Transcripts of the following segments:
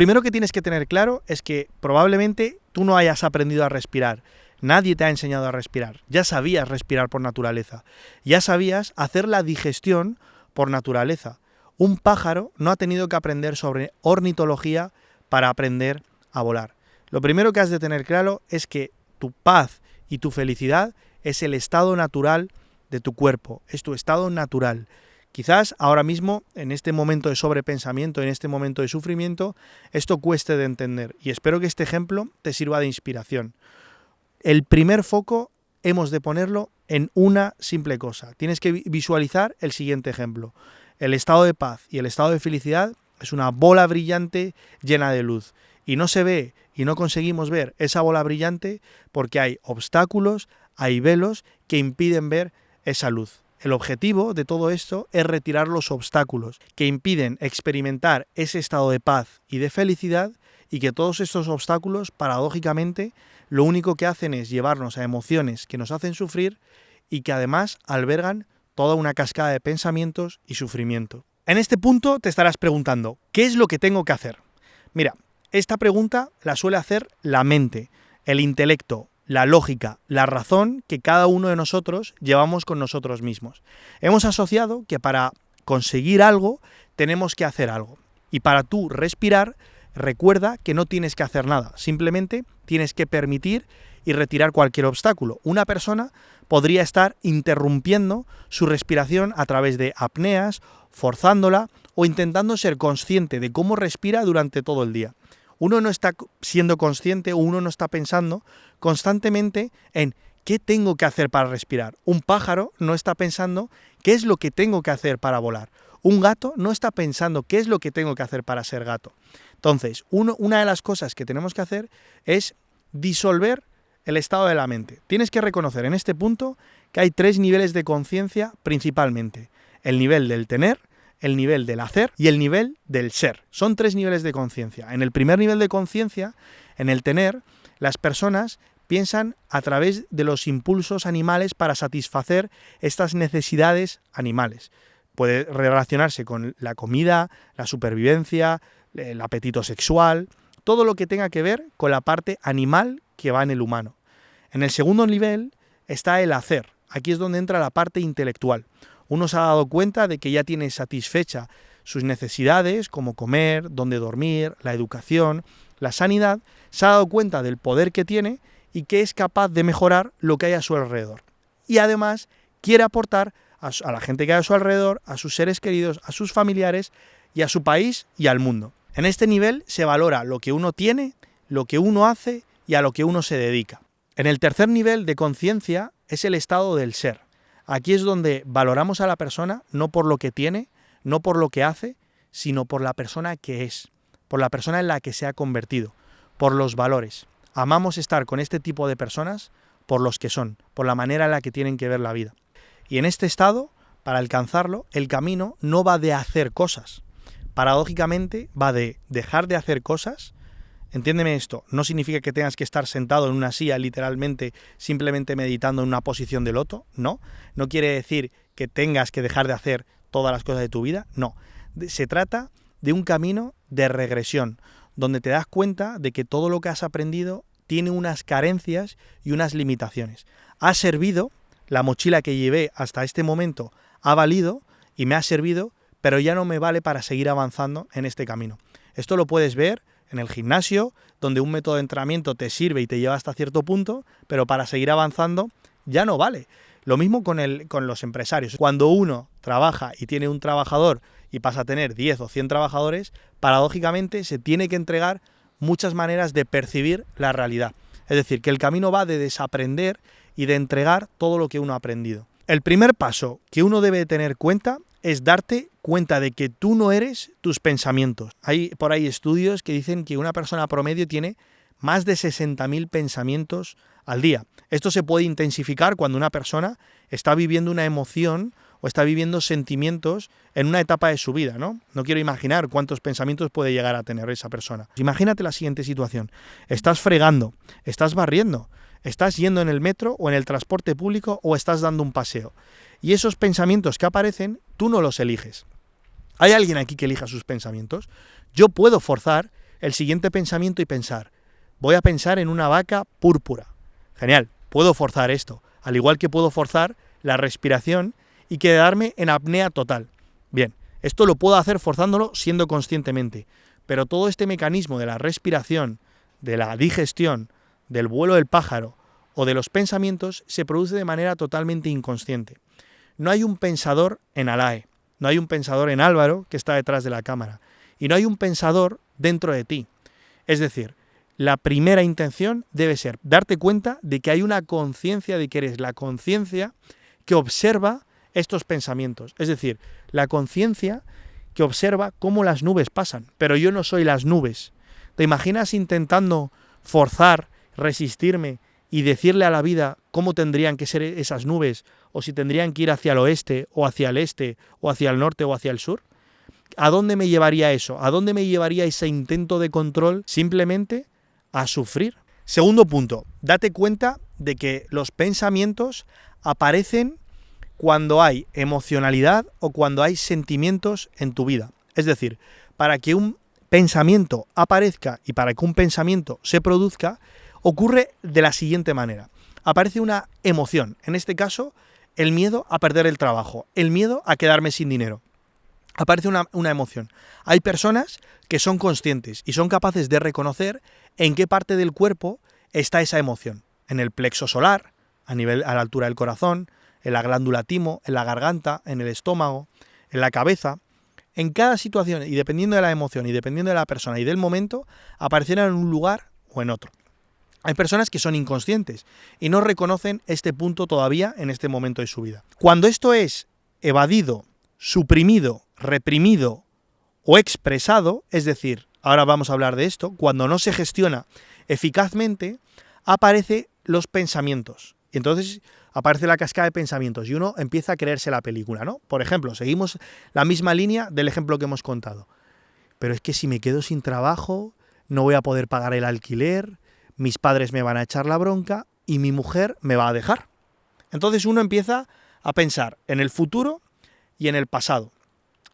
Primero que tienes que tener claro es que probablemente tú no hayas aprendido a respirar. Nadie te ha enseñado a respirar. Ya sabías respirar por naturaleza. Ya sabías hacer la digestión por naturaleza. Un pájaro no ha tenido que aprender sobre ornitología para aprender a volar. Lo primero que has de tener claro es que tu paz y tu felicidad es el estado natural de tu cuerpo, es tu estado natural. Quizás ahora mismo, en este momento de sobrepensamiento, en este momento de sufrimiento, esto cueste de entender y espero que este ejemplo te sirva de inspiración. El primer foco hemos de ponerlo en una simple cosa. Tienes que visualizar el siguiente ejemplo. El estado de paz y el estado de felicidad es una bola brillante llena de luz. Y no se ve y no conseguimos ver esa bola brillante porque hay obstáculos, hay velos que impiden ver esa luz. El objetivo de todo esto es retirar los obstáculos que impiden experimentar ese estado de paz y de felicidad y que todos estos obstáculos, paradójicamente, lo único que hacen es llevarnos a emociones que nos hacen sufrir y que además albergan toda una cascada de pensamientos y sufrimiento. En este punto te estarás preguntando, ¿qué es lo que tengo que hacer? Mira, esta pregunta la suele hacer la mente, el intelecto, la lógica, la razón que cada uno de nosotros llevamos con nosotros mismos. Hemos asociado que para conseguir algo tenemos que hacer algo. Y para tú respirar, recuerda que no tienes que hacer nada, simplemente tienes que permitir y retirar cualquier obstáculo. Una persona podría estar interrumpiendo su respiración a través de apneas, forzándola o intentando ser consciente de cómo respira durante todo el día. Uno no está siendo consciente o uno no está pensando constantemente en qué tengo que hacer para respirar. Un pájaro no está pensando qué es lo que tengo que hacer para volar. Un gato no está pensando qué es lo que tengo que hacer para ser gato. Entonces, una de las cosas que tenemos que hacer es disolver el estado de la mente. Tienes que reconocer en este punto que hay 3 niveles de conciencia principalmente. El nivel del tener, el nivel del hacer y el nivel del ser. Son 3 niveles de conciencia. En el primer nivel de conciencia, en el tener, las personas piensan a través de los impulsos animales para satisfacer estas necesidades animales. Puede relacionarse con la comida, la supervivencia, el apetito sexual, todo lo que tenga que ver con la parte animal que va en el humano. En el segundo nivel está el hacer. Aquí es donde entra la parte intelectual. Uno se ha dado cuenta de que ya tiene satisfecha sus necesidades, como comer, dónde dormir, la educación, la sanidad, se ha dado cuenta del poder que tiene y que es capaz de mejorar lo que hay a su alrededor. Y además quiere aportar a la gente que hay a su alrededor, a sus seres queridos, a sus familiares y a su país y al mundo. En este nivel se valora lo que uno tiene, lo que uno hace y a lo que uno se dedica. En el tercer nivel de conciencia es el estado del ser. Aquí es donde valoramos a la persona no por lo que tiene, no por lo que hace, sino por la persona que es, por la persona en la que se ha convertido, por los valores. Amamos estar con este tipo de personas por los que son, por la manera en la que tienen que ver la vida. Y en este estado, para alcanzarlo, el camino no va de hacer cosas. Paradójicamente, va de dejar de hacer cosas. Entiéndeme esto, no significa que tengas que estar sentado en una silla literalmente simplemente meditando en una posición de loto, no quiere decir que tengas que dejar de hacer todas las cosas de tu vida, no. Se trata de un camino de regresión, donde te das cuenta de que todo lo que has aprendido tiene unas carencias y unas limitaciones. Ha servido, la mochila que llevé hasta este momento ha valido y me ha servido, pero ya no me vale para seguir avanzando en este camino. Esto lo puedes ver en el gimnasio, donde un método de entrenamiento te sirve y te lleva hasta cierto punto, pero para seguir avanzando ya no vale. Lo mismo con los empresarios. Cuando uno trabaja y tiene un trabajador y pasa a tener 10 o 100 trabajadores, paradójicamente se tiene que entregar muchas maneras de percibir la realidad. Es decir, que el camino va de desaprender y de entregar todo lo que uno ha aprendido. El primer paso que uno debe tener cuenta es darte cuenta de que tú no eres tus pensamientos. Hay por ahí estudios que dicen que una persona promedio tiene más de 60.000 pensamientos al día. Esto se puede intensificar cuando una persona está viviendo una emoción o está viviendo sentimientos en una etapa de su vida, ¿no? No quiero imaginar cuántos pensamientos puede llegar a tener esa persona. Imagínate la siguiente situación. Estás fregando, estás barriendo, estás yendo en el metro o en el transporte público o estás dando un paseo. Y esos pensamientos que aparecen, tú no los eliges. ¿Hay alguien aquí que elija sus pensamientos? Yo puedo forzar el siguiente pensamiento y pensar, voy a pensar en una vaca púrpura. Genial, puedo forzar esto, al igual que puedo forzar la respiración y quedarme en apnea total. Bien, esto lo puedo hacer forzándolo siendo conscientemente, pero todo este mecanismo de la respiración, de la digestión, del vuelo del pájaro o de los pensamientos se produce de manera totalmente inconsciente. No hay un pensador en Alae, no hay un pensador en Álvaro que está detrás de la cámara, y no hay un pensador dentro de ti. Es decir, la primera intención debe ser darte cuenta de que hay una conciencia, de que eres la conciencia que observa estos pensamientos. Es decir, la conciencia que observa cómo las nubes pasan, pero yo no soy las nubes. ¿Te imaginas intentando forzar, resistirme y decirle a la vida cómo tendrían que ser esas nubes, o si tendrían que ir hacia el oeste, o hacia el este, o hacia el norte, o hacia el sur? ¿A dónde me llevaría eso? ¿A dónde me llevaría ese intento de control? Simplemente a sufrir. Segundo punto, date cuenta de que los pensamientos aparecen cuando hay emocionalidad o cuando hay sentimientos en tu vida. Es decir, para que un pensamiento aparezca y para que un pensamiento se produzca, ocurre de la siguiente manera. Aparece una emoción, en este caso, el miedo a perder el trabajo, el miedo a quedarme sin dinero. Aparece una emoción. Hay personas que son conscientes y son capaces de reconocer en qué parte del cuerpo está esa emoción. En el plexo solar, a la altura del corazón, en la glándula timo, en la garganta, en el estómago, en la cabeza. En cada situación, y dependiendo de la emoción, y dependiendo de la persona y del momento, aparecerá en un lugar o en otro. Hay personas que son inconscientes y no reconocen este punto todavía en este momento de su vida. Cuando esto es evadido, suprimido, reprimido o expresado, es decir, ahora vamos a hablar de esto, cuando no se gestiona eficazmente, aparecen los pensamientos. Y entonces aparece la cascada de pensamientos y uno empieza a creerse la película, ¿no? Por ejemplo, seguimos la misma línea del ejemplo que hemos contado. Pero es que si me quedo sin trabajo, no voy a poder pagar el alquiler, mis padres me van a echar la bronca y mi mujer me va a dejar. Entonces uno empieza a pensar en el futuro y en el pasado.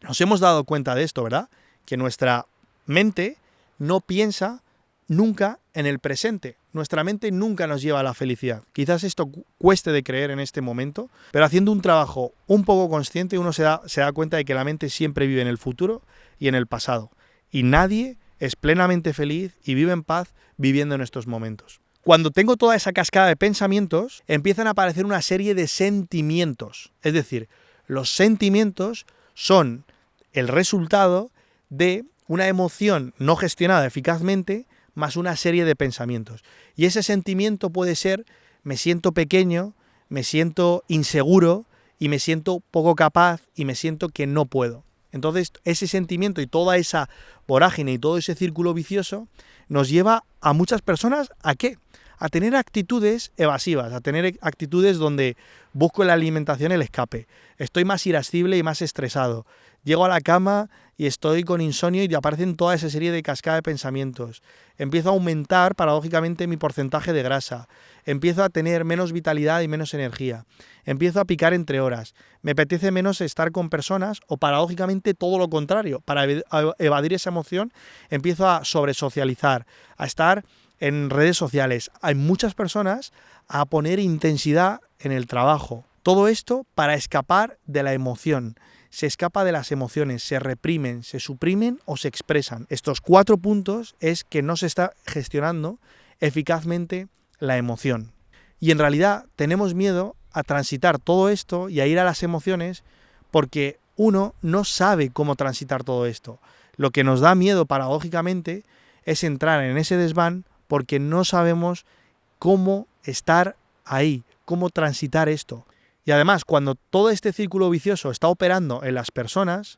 Nos hemos dado cuenta de esto, ¿verdad? Que nuestra mente no piensa nunca en el presente. Nuestra mente nunca nos lleva a la felicidad. Quizás esto cueste de creer en este momento, pero haciendo un trabajo un poco consciente uno se da cuenta de que la mente siempre vive en el futuro y en el pasado. Y nadie es plenamente feliz y vive en paz viviendo en estos momentos. Cuando tengo toda esa cascada de pensamientos, empiezan a aparecer una serie de sentimientos. Es decir, los sentimientos son el resultado de una emoción no gestionada eficazmente más una serie de pensamientos. Y ese sentimiento puede ser: me siento pequeño, me siento inseguro y me siento poco capaz y me siento que no puedo. Entonces, ese sentimiento y toda esa vorágine y todo ese círculo vicioso nos lleva a muchas personas ¿a qué? A tener actitudes evasivas, a tener actitudes donde busco en la alimentación el escape. Estoy más irascible y más estresado. Llego a la cama y estoy con insomnio y aparecen toda esa serie de cascada de pensamientos. Empiezo a aumentar paradójicamente mi porcentaje de grasa. Empiezo a tener menos vitalidad y menos energía. Empiezo a picar entre horas. Me apetece menos estar con personas o paradójicamente todo lo contrario. Para evadir esa emoción empiezo a sobresocializar, a estar en redes sociales. Hay muchas personas a poner intensidad en el trabajo. Todo esto para escapar de la emoción. Se escapa de las emociones, se reprimen, se suprimen o se expresan. Estos 4 puntos es que no se está gestionando eficazmente la emoción. Y en realidad tenemos miedo a transitar todo esto y a ir a las emociones porque uno no sabe cómo transitar todo esto. Lo que nos da miedo paradójicamente es entrar en ese desván porque no sabemos cómo estar ahí, cómo transitar esto. Y además, cuando todo este círculo vicioso está operando en las personas,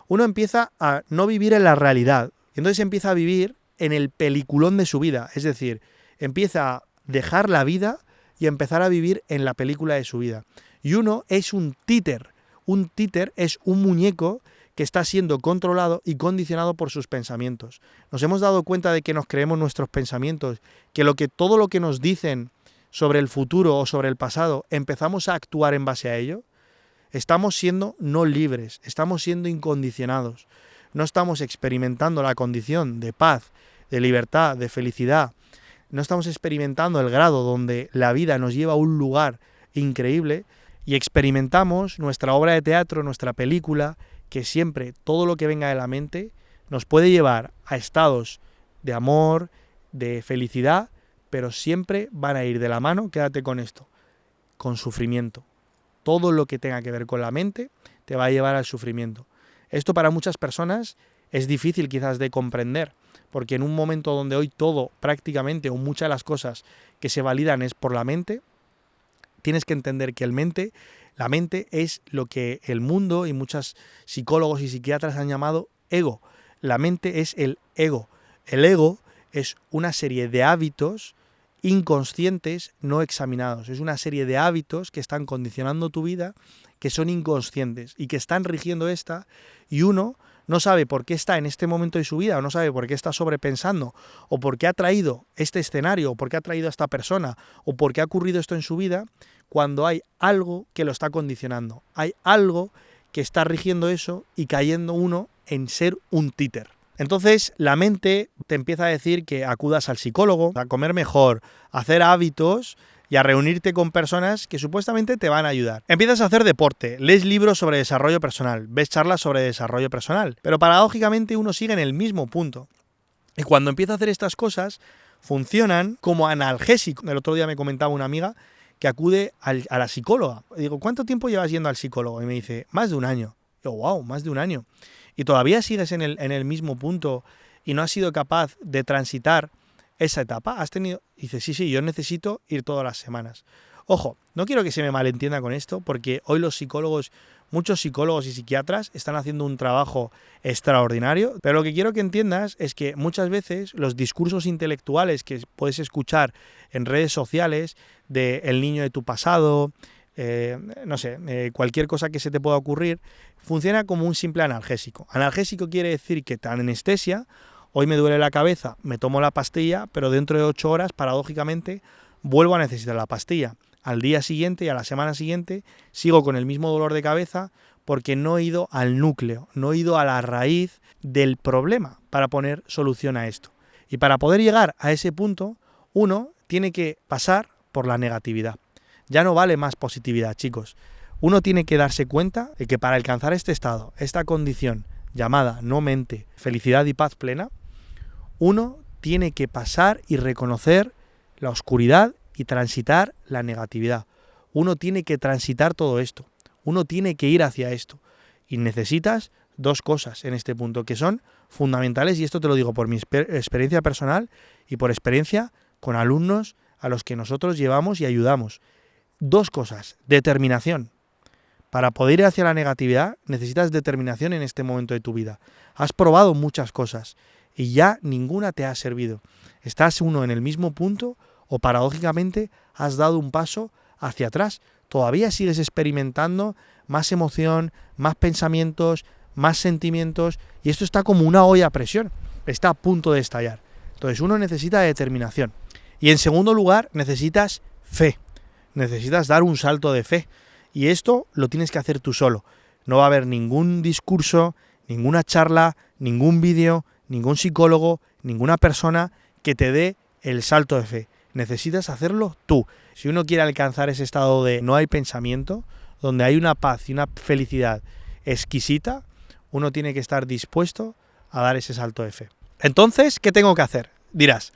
uno empieza a no vivir en la realidad. Y entonces empieza a vivir en el peliculón de su vida. Es decir, empieza a dejar la vida y a empezar a vivir en la película de su vida. Y uno es un títer. Un títer es un muñeco que está siendo controlado y condicionado por sus pensamientos. Nos hemos dado cuenta de que nos creemos nuestros pensamientos, que todo lo que nos dicen sobre el futuro o sobre el pasado, empezamos a actuar en base a ello. Estamos siendo no libres, estamos siendo incondicionados. No estamos experimentando la condición de paz, de libertad, de felicidad, no estamos experimentando el grado donde la vida nos lleva a un lugar increíble y experimentamos nuestra obra de teatro, nuestra película, que siempre todo lo que venga de la mente nos puede llevar a estados de amor, de felicidad, pero siempre van a ir de la mano, quédate con esto, con sufrimiento. Todo lo que tenga que ver con la mente te va a llevar al sufrimiento. Esto para muchas personas es difícil quizás de comprender, porque en un momento donde hoy todo prácticamente o muchas de las cosas que se validan es por la mente, tienes que entender que la mente es lo que el mundo y muchos psicólogos y psiquiatras han llamado ego. La mente es el ego. El ego es una serie de hábitos inconscientes no examinados. Es una serie de hábitos que están condicionando tu vida, que son inconscientes y que están rigiendo esta, y uno no sabe por qué está en este momento de su vida, o no sabe por qué está sobrepensando, o por qué ha traído este escenario, o por qué ha traído a esta persona, o por qué ha ocurrido esto en su vida, cuando hay algo que lo está condicionando. Hay algo que está rigiendo eso y cayendo uno en ser un títer. Entonces la mente te empieza a decir que acudas al psicólogo, a comer mejor, a hacer hábitos y a reunirte con personas que supuestamente te van a ayudar. Empiezas a hacer deporte, lees libros sobre desarrollo personal, ves charlas sobre desarrollo personal, pero paradójicamente uno sigue en el mismo punto. Y cuando empieza a hacer estas cosas, funcionan como analgésico. El otro día me comentaba una amiga que acude a la psicóloga. Digo, ¿cuánto tiempo llevas yendo al psicólogo? Y me dice, más de un año. Digo, wow, más de un año. Y todavía sigues en el mismo punto y no has sido capaz de transitar esa etapa. Dice, sí, yo necesito ir todas las semanas. Ojo, no quiero que se me malentienda con esto, porque hoy muchos psicólogos y psiquiatras están haciendo un trabajo extraordinario, pero lo que quiero que entiendas es que muchas veces los discursos intelectuales que puedes escuchar en redes sociales de el niño de tu pasado, cualquier cosa que se te pueda ocurrir, funciona como un simple analgésico. Analgésico quiere decir que te anestesia. Hoy me duele la cabeza, me tomo la pastilla, pero dentro de 8 horas, paradójicamente, vuelvo a necesitar la pastilla. Al día siguiente y a la semana siguiente sigo con el mismo dolor de cabeza porque no he ido al núcleo, no he ido a la raíz del problema para poner solución a esto. Y para poder llegar a ese punto, uno tiene que pasar por la negatividad. Ya no vale más positividad, chicos. Uno tiene que darse cuenta de que para alcanzar este estado, esta condición llamada no mente, felicidad y paz plena, uno tiene que pasar y reconocer la oscuridad y transitar la negatividad. Uno tiene que transitar todo esto. Uno tiene que ir hacia esto. Y necesitas 2 cosas en este punto que son fundamentales, y esto te lo digo por mi experiencia personal y por experiencia con alumnos a los que nosotros llevamos y ayudamos. 2 cosas. Determinación. Para poder ir hacia la negatividad necesitas determinación en este momento de tu vida. Has probado muchas cosas y ya ninguna te ha servido. Estás uno en el mismo punto o paradójicamente has dado un paso hacia atrás. Todavía sigues experimentando más emoción, más pensamientos, más sentimientos, y esto está como una olla a presión. Está a punto de estallar. Entonces uno necesita determinación. Y en segundo lugar necesitas fe. Necesitas dar un salto de fe. Y esto lo tienes que hacer tú solo. No va a haber ningún discurso, ninguna charla, ningún vídeo, ningún psicólogo, ninguna persona que te dé el salto de fe. Necesitas hacerlo tú. Si uno quiere alcanzar ese estado de no hay pensamiento, donde hay una paz y una felicidad exquisita, uno tiene que estar dispuesto a dar ese salto de fe. Entonces, ¿qué tengo que hacer? Dirás,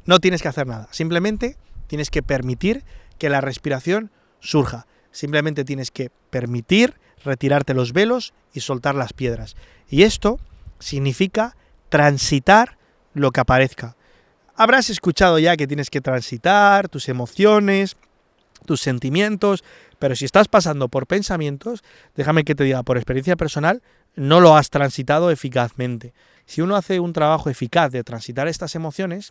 no tienes que hacer nada. Simplemente tienes que permitir que la respiración surja. Simplemente tienes que permitir retirarte los velos y soltar las piedras. Y esto significa transitar lo que aparezca. Habrás escuchado ya que tienes que transitar tus emociones, tus sentimientos, pero si estás pasando por pensamientos, déjame que te diga por experiencia personal, no lo has transitado eficazmente. Si uno hace un trabajo eficaz de transitar estas emociones,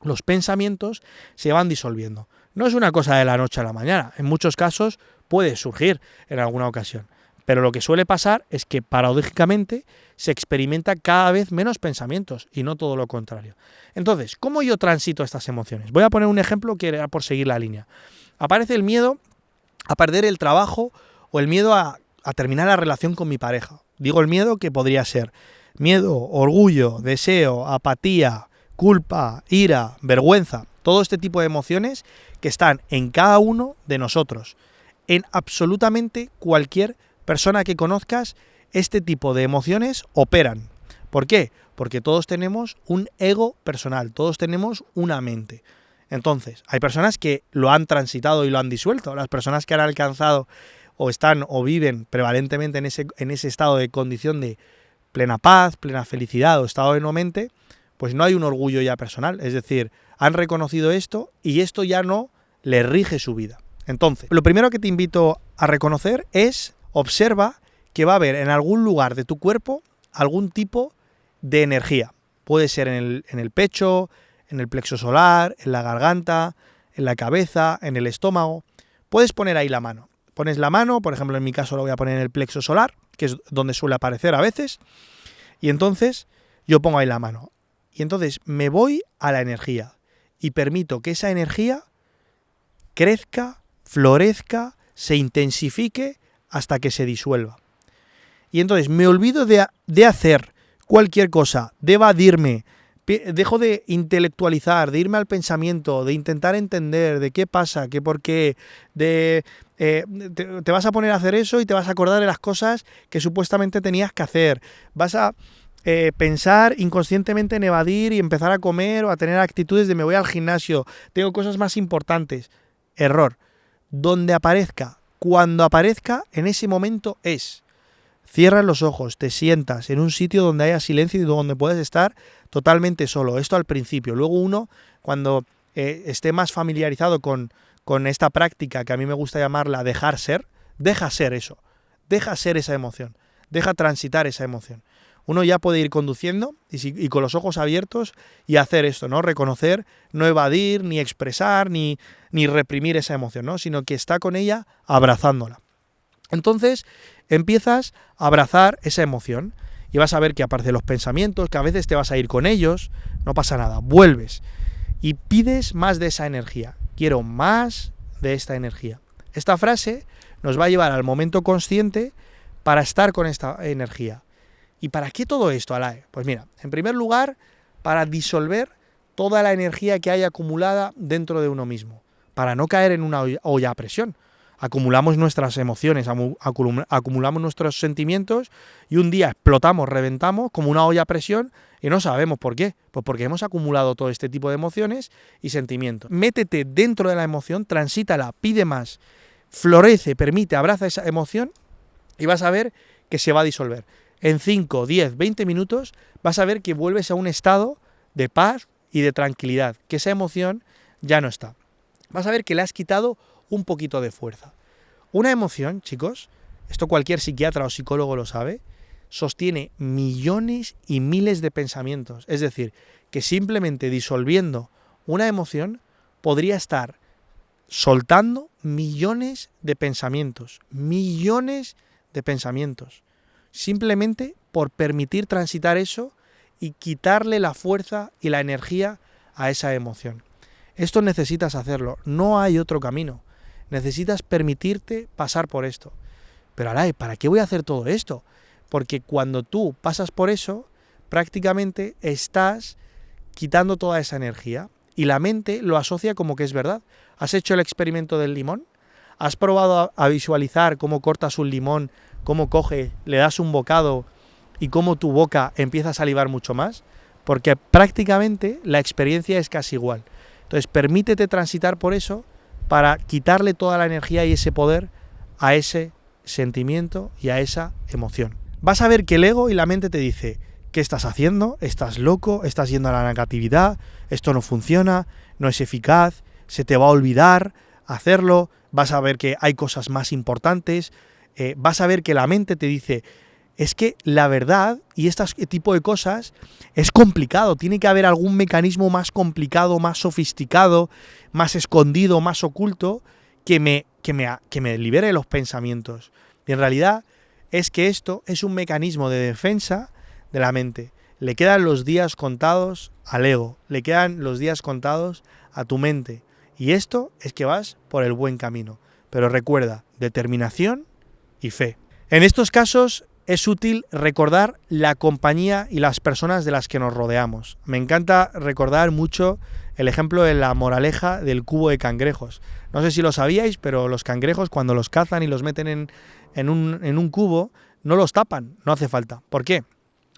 los pensamientos se van disolviendo. No es una cosa de la noche a la mañana, en muchos casos puede surgir en alguna ocasión, pero lo que suele pasar es que paradójicamente se experimenta cada vez menos pensamientos y no todo lo contrario. Entonces, ¿cómo yo transito estas emociones? Voy a poner un ejemplo que era por seguir la línea. Aparece el miedo a perder el trabajo o el miedo a terminar la relación con mi pareja. Digo el miedo que podría ser miedo, orgullo, deseo, apatía, culpa, ira, vergüenza, todo este tipo de emociones que están en cada uno de nosotros. En absolutamente cualquier persona que conozcas, este tipo de emociones operan. ¿Por qué? Porque todos tenemos un ego personal, todos tenemos una mente. Entonces, hay personas que lo han transitado y lo han disuelto. Las personas que han alcanzado o están o viven prevalentemente en ese estado de condición de plena paz, plena felicidad o estado de no mente, pues no hay un orgullo ya personal. Es decir, han reconocido esto y esto ya no le rige su vida. Entonces, lo primero que te invito a reconocer es observa que va a haber en algún lugar de tu cuerpo algún tipo de energía. Puede ser en el pecho, en el plexo solar, en la garganta, en la cabeza, en el estómago. Puedes poner ahí la mano. Pones la mano, por ejemplo, en mi caso lo voy a poner en el plexo solar, que es donde suele aparecer a veces, y entonces yo pongo ahí la mano. Y entonces me voy a la energía y permito que esa energía crezca, florezca, se intensifique hasta que se disuelva. Y entonces me olvido de hacer cualquier cosa, de evadirme, dejo de intelectualizar, de irme al pensamiento, de intentar entender de qué pasa, qué por qué, te vas a poner a hacer eso y te vas a acordar de las cosas que supuestamente tenías que hacer. Vas a pensar inconscientemente en evadir y empezar a comer o a tener actitudes de me voy al gimnasio, tengo cosas más importantes. Error. Donde aparezca, cuando aparezca, en ese momento es. Cierras los ojos, te sientas en un sitio donde haya silencio y donde puedes estar totalmente solo. Esto al principio. Luego uno, cuando esté más familiarizado con esta práctica, que a mí me gusta llamarla dejar ser, deja ser eso. Deja ser esa emoción. Deja transitar esa emoción. Uno ya puede ir conduciendo y con los ojos abiertos y hacer esto, ¿no? Reconocer, no evadir, ni expresar, ni reprimir esa emoción, ¿no? Sino que está con ella abrazándola. Entonces empiezas a abrazar esa emoción y vas a ver que aparecen los pensamientos, que a veces te vas a ir con ellos, no pasa nada, vuelves y pides más de esa energía. Quiero más de esta energía. Esta frase nos va a llevar al momento consciente para estar con esta energía. ¿Y para qué todo esto, Alae? Pues mira, en primer lugar, para disolver toda la energía que hay acumulada dentro de uno mismo, para no caer en una olla a presión. Acumulamos nuestras emociones, acumulamos nuestros sentimientos y un día explotamos, reventamos como una olla a presión y no sabemos por qué. Pues porque hemos acumulado todo este tipo de emociones y sentimientos. Métete dentro de la emoción, transítala, pide más, florece, permite, abraza esa emoción y vas a ver que se va a disolver. En 5, 10, 20 minutos vas a ver que vuelves a un estado de paz y de tranquilidad, que esa emoción ya no está. Vas a ver que le has quitado un poquito de fuerza. Una emoción, chicos, esto cualquier psiquiatra o psicólogo lo sabe, sostiene millones y miles de pensamientos. Es decir, que simplemente disolviendo una emoción podría estar soltando millones de pensamientos. Millones de pensamientos. Simplemente por permitir transitar eso y quitarle la fuerza y la energía a esa emoción. Esto necesitas hacerlo, no hay otro camino. Necesitas permitirte pasar por esto. Pero Alae, ¿para qué voy a hacer todo esto? Porque cuando tú pasas por eso, prácticamente estás quitando toda esa energía y la mente lo asocia como que es verdad. ¿Has hecho el experimento del limón? ¿Has probado a visualizar cómo cortas un limón, cómo coge, le das un bocado y cómo tu boca empieza a salivar mucho más? Porque prácticamente la experiencia es casi igual. Entonces permítete transitar por eso para quitarle toda la energía y ese poder a ese sentimiento y a esa emoción. Vas a ver que el ego y la mente te dice, ¿qué estás haciendo? ¿Estás loco? ¿Estás yendo a la negatividad? ¿Esto no funciona? ¿No es eficaz? ¿Se te va a olvidar hacerlo? Vas a ver que hay cosas más importantes. Vas a ver que la mente te dice, es que la verdad y este tipo de cosas es complicado, tiene que haber algún mecanismo más complicado, más sofisticado, más escondido, más oculto, que me libere los pensamientos. Y en realidad es que esto es un mecanismo de defensa de la mente. Le quedan los días contados al ego, le quedan los días contados a tu mente. Y esto es que vas por el buen camino. Pero recuerda, determinación y fe. En estos casos es útil recordar la compañía y las personas de las que nos rodeamos. Me encanta recordar mucho el ejemplo de la moraleja del cubo de cangrejos. No sé si lo sabíais, pero los cangrejos cuando los cazan y los meten en un cubo, no los tapan, no hace falta. ¿Por qué?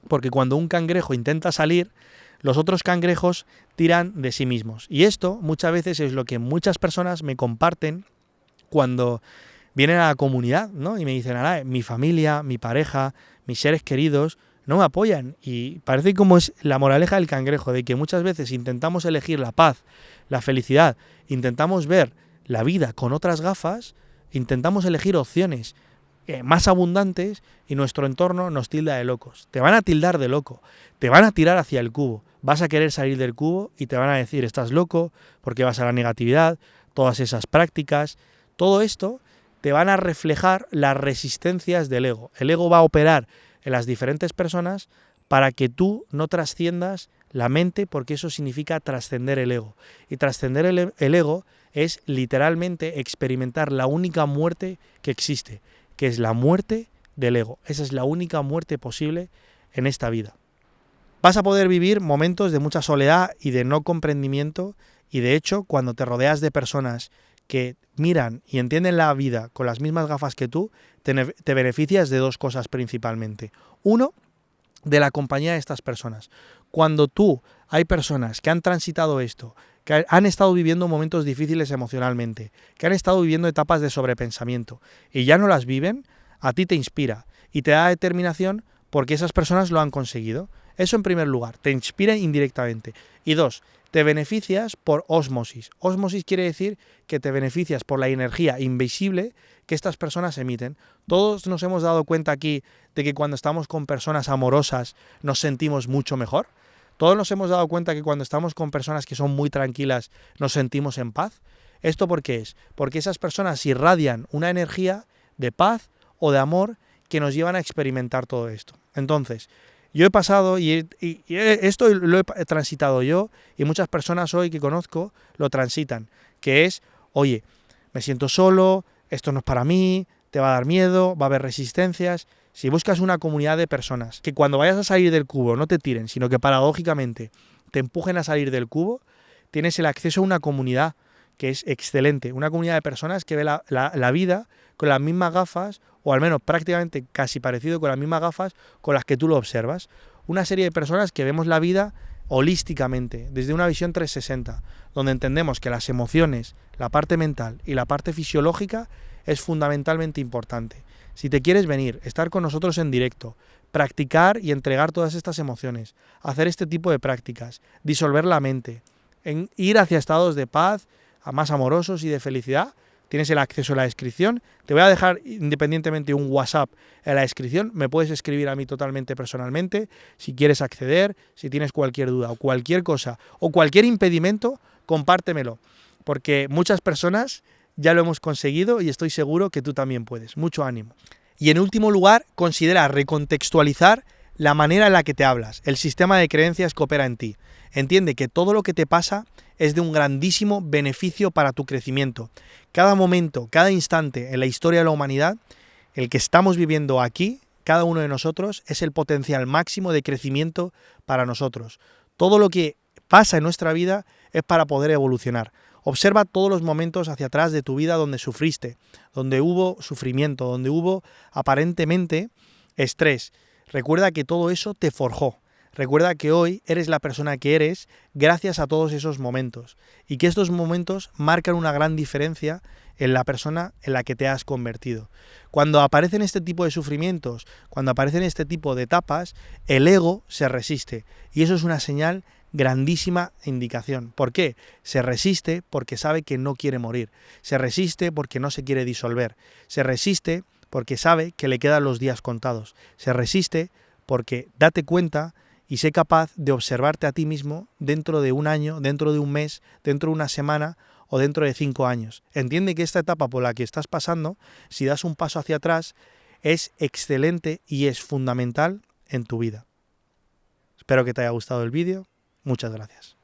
Porque cuando un cangrejo intenta salir, los otros cangrejos tiran de sí mismos. Y esto muchas veces es lo que muchas personas me comparten cuando vienen a la comunidad, ¿no? Y me dicen, mi familia, mi pareja, mis seres queridos no me apoyan. Y parece como es la moraleja del cangrejo, de que muchas veces intentamos elegir la paz, la felicidad, intentamos ver la vida con otras gafas, intentamos elegir opciones más abundantes y nuestro entorno nos tilda de locos. Te van a tildar de loco, te van a tirar hacia el cubo, vas a querer salir del cubo y te van a decir, estás loco, porque vas a la negatividad, todas esas prácticas, todo esto te van a reflejar las resistencias del ego. El ego va a operar en las diferentes personas para que tú no trasciendas la mente, porque eso significa trascender el ego. Y trascender el ego es literalmente experimentar la única muerte que existe, que es la muerte del ego. Esa es la única muerte posible en esta vida. Vas a poder vivir momentos de mucha soledad y de no comprendimiento, y de hecho, cuando te rodeas de personas que miran y entienden la vida con las mismas gafas que tú, te beneficias de dos cosas principalmente. Uno, de la compañía de estas personas. Cuando hay personas que han transitado esto, que han estado viviendo momentos difíciles emocionalmente, que han estado viviendo etapas de sobrepensamiento y ya no las viven, a ti te inspira y te da determinación porque esas personas lo han conseguido. Eso en primer lugar, te inspira indirectamente. Y dos, te beneficias por ósmosis. Ósmosis quiere decir que te beneficias por la energía invisible que estas personas emiten. Todos nos hemos dado cuenta aquí de que cuando estamos con personas amorosas nos sentimos mucho mejor. Todos nos hemos dado cuenta que cuando estamos con personas que son muy tranquilas nos sentimos en paz. ¿Esto por qué es? Porque esas personas irradian una energía de paz o de amor que nos llevan a experimentar todo esto. Entonces, yo he pasado y esto lo he transitado yo y muchas personas hoy que conozco lo transitan, que es, oye, me siento solo, esto no es para mí, te va a dar miedo, va a haber resistencias. Si buscas una comunidad de personas que cuando vayas a salir del cubo no te tiren, sino que paradójicamente te empujen a salir del cubo, tienes el acceso a una comunidad que es excelente, una comunidad de personas que ve la vida con las mismas gafas, o al menos prácticamente casi parecido con las mismas gafas con las que tú lo observas. Una serie de personas que vemos la vida holísticamente, desde una visión 360, donde entendemos que las emociones, la parte mental y la parte fisiológica es fundamentalmente importante. Si te quieres venir, estar con nosotros en directo, practicar y entregar todas estas emociones, hacer este tipo de prácticas, disolver la mente, ir hacia estados de paz, más amorosos y de felicidad, tienes el acceso a la descripción. Te voy a dejar independientemente un WhatsApp en la descripción. Me puedes escribir a mí totalmente personalmente si quieres acceder, si tienes cualquier duda o cualquier cosa o cualquier impedimento, compártemelo. Porque muchas personas ya lo hemos conseguido y estoy seguro que tú también puedes. Mucho ánimo. Y en último lugar, considera recontextualizar la manera en la que te hablas, el sistema de creencias que opera en ti. Entiende que todo lo que te pasa es de un grandísimo beneficio para tu crecimiento. Cada momento, cada instante en la historia de la humanidad, el que estamos viviendo aquí, cada uno de nosotros, es el potencial máximo de crecimiento para nosotros. Todo lo que pasa en nuestra vida es para poder evolucionar. Observa todos los momentos hacia atrás de tu vida donde sufriste, donde hubo sufrimiento, donde hubo aparentemente estrés. Recuerda que todo eso te forjó. Recuerda que hoy eres la persona que eres gracias a todos esos momentos y que estos momentos marcan una gran diferencia en la persona en la que te has convertido. Cuando aparecen este tipo de sufrimientos, cuando aparecen este tipo de etapas, el ego se resiste y eso es una señal grandísima indicación. ¿Por qué? Se resiste porque sabe que no quiere morir, se resiste porque no se quiere disolver, se resiste porque sabe que le quedan los días contados, se resiste porque date cuenta y sé capaz de observarte a ti mismo dentro de un año, dentro de un mes, dentro de una semana o dentro de 5 años. Entiende que esta etapa por la que estás pasando, si das un paso hacia atrás, es excelente y es fundamental en tu vida. Espero que te haya gustado el vídeo. Muchas gracias.